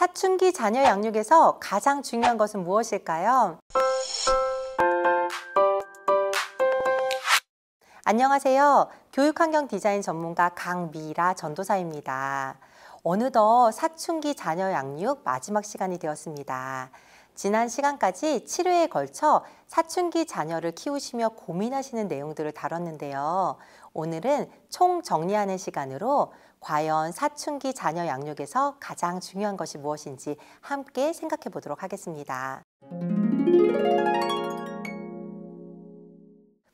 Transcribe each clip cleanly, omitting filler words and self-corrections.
사춘기 자녀 양육에서 가장 중요한 것은 무엇일까요? 안녕하세요. 교육환경 디자인 전문가 강미라 전도사입니다. 어느덧 사춘기 자녀 양육 마지막 시간이 되었습니다. 지난 시간까지 7회에 걸쳐 사춘기 자녀를 키우시며 고민하시는 내용들을 다뤘는데요. 오늘은 총 정리하는 시간으로 과연 사춘기 자녀 양육에서 가장 중요한 것이 무엇인지 함께 생각해 보도록 하겠습니다.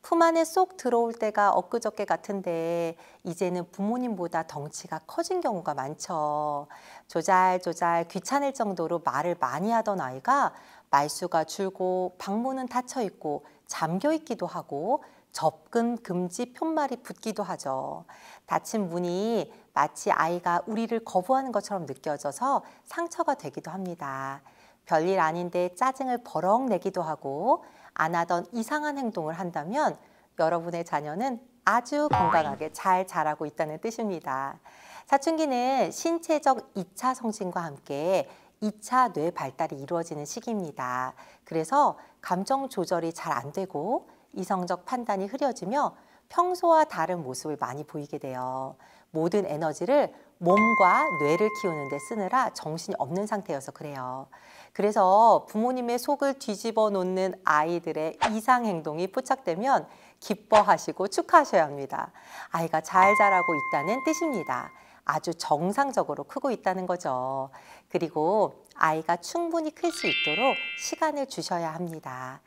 품 안에 쏙 들어올 때가 엊그저께 같은데 이제는 부모님보다 덩치가 커진 경우가 많죠. 조잘조잘 귀찮을 정도로 말을 많이 하던 아이가 말수가 줄고 방문은 닫혀 있고 잠겨 있기도 하고 접근 금지 푯말이 붙기도 하죠. 닫힌 문이 마치 아이가 우리를 거부하는 것처럼 느껴져서 상처가 되기도 합니다. 별일 아닌데 짜증을 버럭 내기도 하고 안 하던 이상한 행동을 한다면 여러분의 자녀는 아주 건강하게 잘 자라고 있다는 뜻입니다. 사춘기는 신체적 2차 성징과 함께 2차 뇌 발달이 이루어지는 시기입니다. 그래서 감정 조절이 잘 안 되고 이성적 판단이 흐려지며 평소와 다른 모습을 많이 보이게 돼요. 모든 에너지를 몸과 뇌를 키우는 데 쓰느라 정신이 없는 상태여서 그래요. 그래서 부모님의 속을 뒤집어 놓는 아이들의 이상 행동이 포착되면 기뻐하시고 축하하셔야 합니다. 아이가 잘 자라고 있다는 뜻입니다. 아주 정상적으로 크고 있다는 거죠. 그리고 아이가 충분히 클 수 있도록 시간을 주셔야 합니다.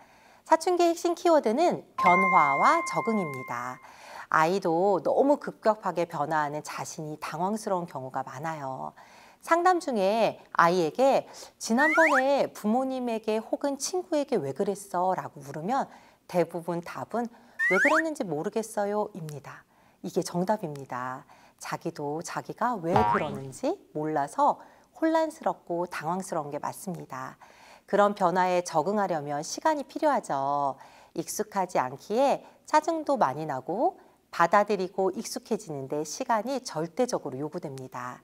사춘기의 핵심 키워드는 변화와 적응입니다. 아이도 너무 급격하게 변화하는 자신이 당황스러운 경우가 많아요. 상담 중에 아이에게 지난번에 부모님에게 혹은 친구에게 왜 그랬어? 라고 물으면 대부분 답은 왜 그랬는지 모르겠어요 입니다. 이게 정답입니다. 자기도 자기가 왜 그러는지 몰라서 혼란스럽고 당황스러운 게 맞습니다. 그런 변화에 적응하려면 시간이 필요하죠. 익숙하지 않기에 짜증도 많이 나고 받아들이고 익숙해지는데 시간이 절대적으로 요구됩니다.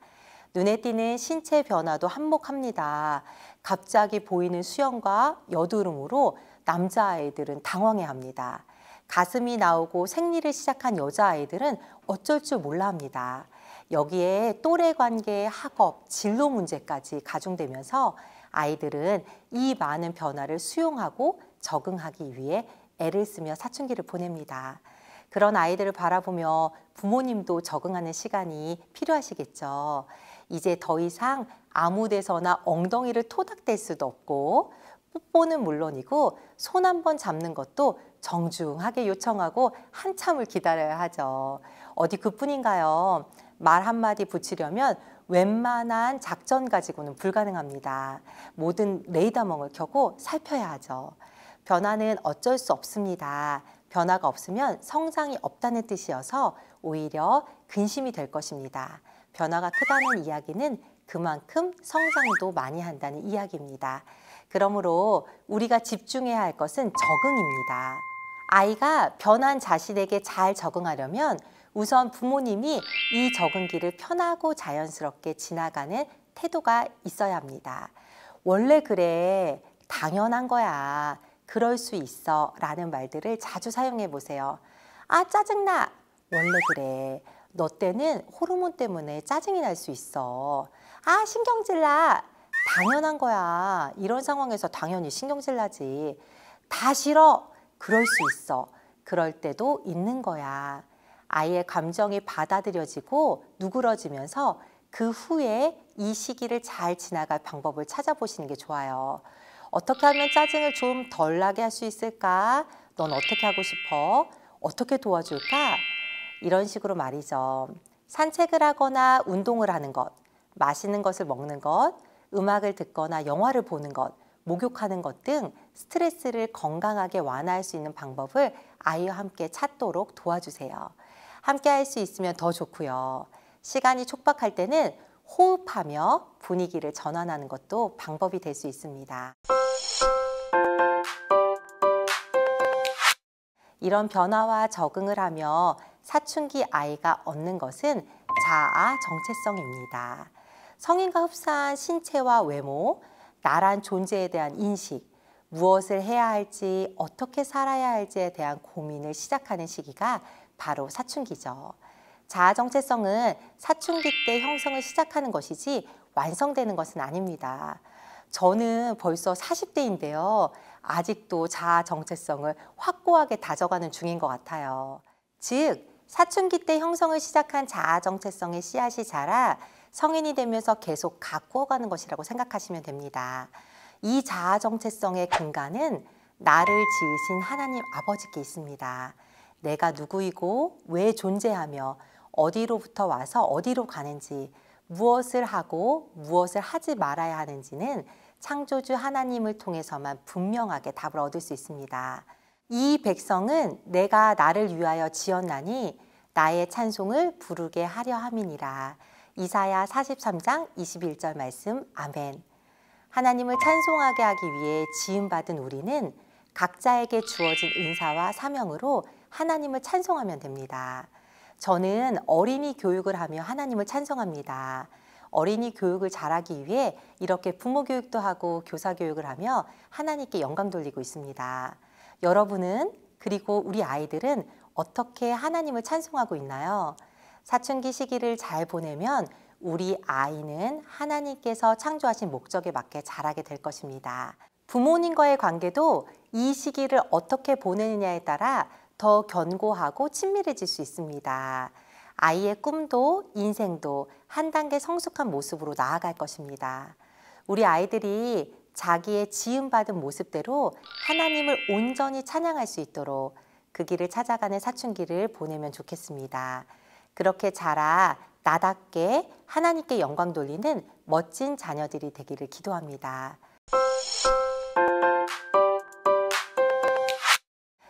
눈에 띄는 신체 변화도 한몫합니다. 갑자기 보이는 수염과 여드름으로 남자아이들은 당황해합니다. 가슴이 나오고 생리를 시작한 여자아이들은 어쩔 줄 몰라 합니다. 여기에 또래 관계, 학업, 진로 문제까지 가중되면서 아이들은 이 많은 변화를 수용하고 적응하기 위해 애를 쓰며 사춘기를 보냅니다. 그런 아이들을 바라보며 부모님도 적응하는 시간이 필요하시겠죠. 이제 더 이상 아무 데서나 엉덩이를 토닥댈 수도 없고 뽀뽀는 물론이고 손 한 번 잡는 것도 정중하게 요청하고 한참을 기다려야 하죠. 어디 그뿐인가요? 말 한마디 붙이려면 웬만한 작전 가지고는 불가능합니다. 모든 레이더망을 켜고 살펴야 하죠. 변화는 어쩔 수 없습니다. 변화가 없으면 성장이 없다는 뜻이어서 오히려 근심이 될 것입니다. 변화가 크다는 이야기는 그만큼 성장도 많이 한다는 이야기입니다. 그러므로 우리가 집중해야 할 것은 적응입니다. 아이가 변한 자신에게 잘 적응하려면 우선 부모님이 이 적응기를 편하고 자연스럽게 지나가는 태도가 있어야 합니다. 원래 그래, 당연한 거야, 그럴 수 있어 라는 말들을 자주 사용해 보세요. 아, 짜증나, 원래 그래, 너 때는 호르몬 때문에 짜증이 날 수 있어. 아, 신경질 나, 당연한 거야, 이런 상황에서 당연히 신경질 나지. 다 싫어, 그럴 수 있어, 그럴 때도 있는 거야. 아이의 감정이 받아들여지고 누그러지면서 그 후에 이 시기를 잘 지나갈 방법을 찾아보시는 게 좋아요. 어떻게 하면 짜증을 좀 덜 나게 할 수 있을까? 넌 어떻게 하고 싶어? 어떻게 도와줄까? 이런 식으로 말이죠. 산책을 하거나 운동을 하는 것, 맛있는 것을 먹는 것, 음악을 듣거나 영화를 보는 것, 목욕하는 것 등 스트레스를 건강하게 완화할 수 있는 방법을 아이와 함께 찾도록 도와주세요. 함께 할 수 있으면 더 좋고요. 시간이 촉박할 때는 호흡하며 분위기를 전환하는 것도 방법이 될 수 있습니다. 이런 변화와 적응을 하며 사춘기 아이가 얻는 것은 자아 정체성입니다. 성인과 흡사한 신체와 외모, 나란 존재에 대한 인식, 무엇을 해야 할지, 어떻게 살아야 할지에 대한 고민을 시작하는 시기가 바로 사춘기죠. 자아 정체성은 사춘기 때 형성을 시작하는 것이지 완성되는 것은 아닙니다. 저는 벌써 40대인데요. 아직도 자아 정체성을 확고하게 다져가는 중인 것 같아요. 즉, 사춘기 때 형성을 시작한 자아 정체성의 씨앗이 자라 성인이 되면서 계속 가꾸어가는 것이라고 생각하시면 됩니다. 이 자아 정체성의 근간은 나를 지으신 하나님 아버지께 있습니다. 내가 누구이고 왜 존재하며 어디로부터 와서 어디로 가는지, 무엇을 하고 무엇을 하지 말아야 하는지는 창조주 하나님을 통해서만 분명하게 답을 얻을 수 있습니다. 이 백성은 내가 나를 위하여 지었나니 나의 찬송을 부르게 하려 함이니라. 이사야 43장 21절 말씀. 아멘. 하나님을 찬송하게 하기 위해 지음받은 우리는 각자에게 주어진 은사와 사명으로 하나님을 찬송하면 됩니다. 저는 어린이 교육을 하며 하나님을 찬송합니다. 어린이 교육을 잘하기 위해 이렇게 부모 교육도 하고 교사 교육을 하며 하나님께 영광 돌리고 있습니다. 여러분은, 그리고 우리 아이들은 어떻게 하나님을 찬송하고 있나요? 사춘기 시기를 잘 보내면 우리 아이는 하나님께서 창조하신 목적에 맞게 자라게 될 것입니다. 부모님과의 관계도 이 시기를 어떻게 보내느냐에 따라 더 견고하고 친밀해질 수 있습니다. 아이의 꿈도 인생도 한 단계 성숙한 모습으로 나아갈 것입니다. 우리 아이들이 자기의 지음받은 모습대로 하나님을 온전히 찬양할 수 있도록 그 길을 찾아가는 사춘기를 보내면 좋겠습니다. 그렇게 자라 나답게 하나님께 영광 돌리는 멋진 자녀들이 되기를 기도합니다.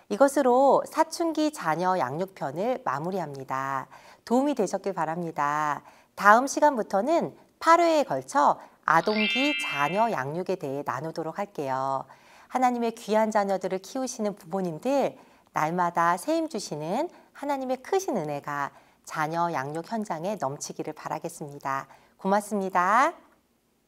이것으로 사춘기 자녀 양육편을 마무리합니다. 도움이 되셨길 바랍니다. 다음 시간부터는 8회에 걸쳐 아동기 자녀 양육에 대해 나누도록 할게요. 하나님의 귀한 자녀들을 키우시는 부모님들, 날마다 세임 주시는 하나님의 크신 은혜가 자녀 양육 현장에 넘치기를 바라겠습니다. 고맙습니다.